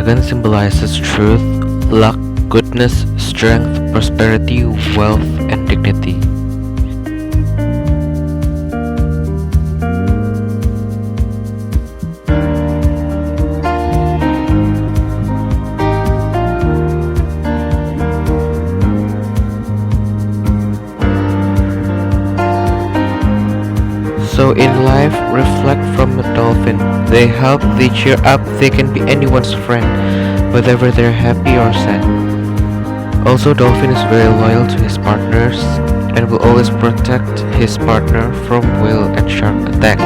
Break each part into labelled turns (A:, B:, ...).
A: dragon symbolizes truth, luck, goodness, strength, prosperity, wealth, and dignity. So in life, reflect from a dolphin. They help, they cheer up, they can be anyone's friend, whether they're happy or sad. Also, dolphin is very loyal to his partners and will always protect his partner from whale and shark attacks.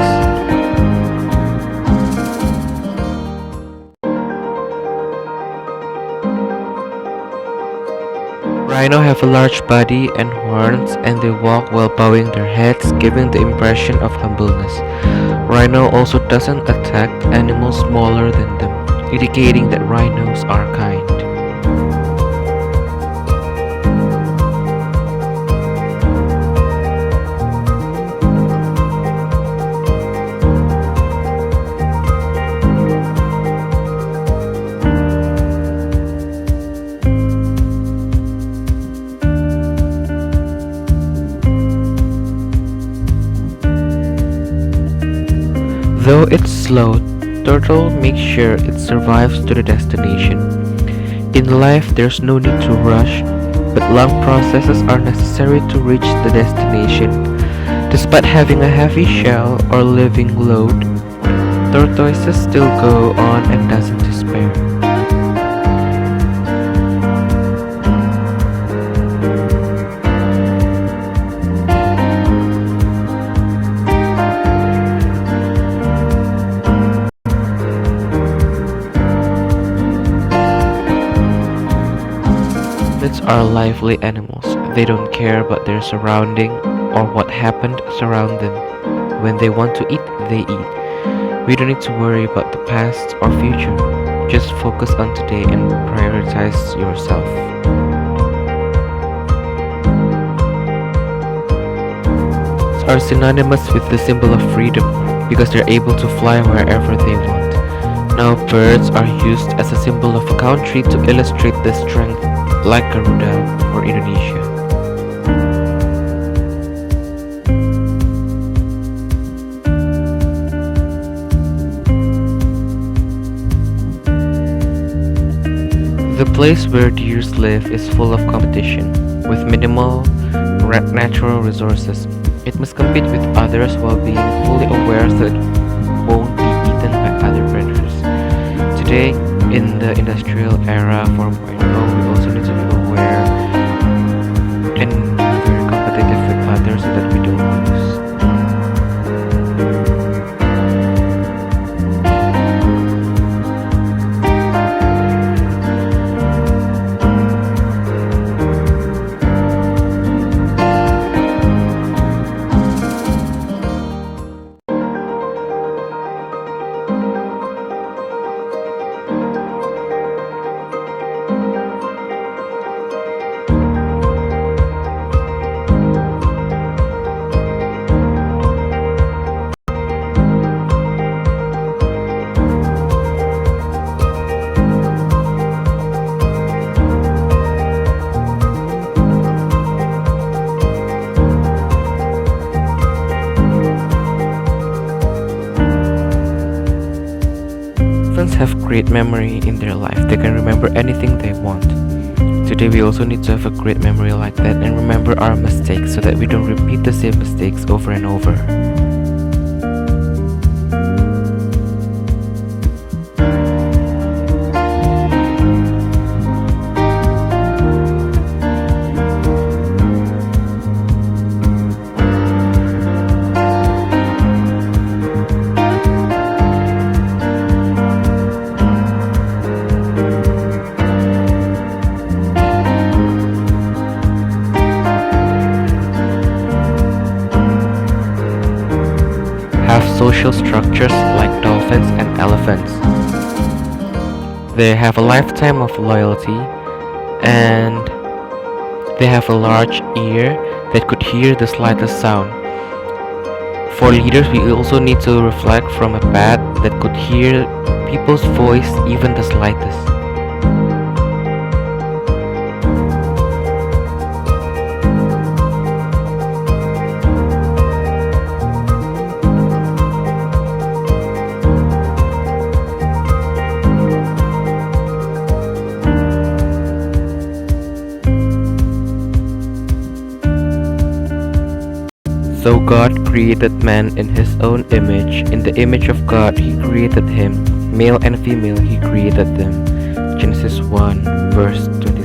A: Rhino have a large body and horns, and they walk while bowing their heads, giving the impression of humbleness. Rhino also doesn't attack animals smaller than them, indicating that rhinos are kind. Though it's slow, turtle makes sure it survives to the destination. In life, there's no need to rush, but long processes are necessary to reach the destination. Despite having a heavy shell or living load, tortoises still go on and doesn't despair. Myths are lively animals. They don't care about their surrounding or what happened surround them. When they want to eat, they eat. We don't need to worry about the past or future. Just focus on today and prioritize yourself. Birds are synonymous with the symbol of freedom because they're able to fly wherever they want. Now birds are used as a symbol of a country to illustrate the strength, like Garuda or Indonesia. The place where deers live is full of competition, with minimal natural resources. It must compete with others while being fully aware that it won't be eaten by other predators. Today, in the industrial era 4.0, we also need to be aware and very competitive with others so that we don't lose. Elephants have great memory in their life. They can remember anything they want. Today we also need to have a great memory like that and remember our mistakes so that we don't repeat the same mistakes over and over. Have social structures like dolphins and elephants. They have a lifetime of loyalty and they have a large ear that could hear the slightest sound. For leaders, we also need to reflect from a path that could hear people's voice, even the slightest. So God created man in his own image. In the image of God, he created him. Male and female, he created them. Genesis 1, verse 20.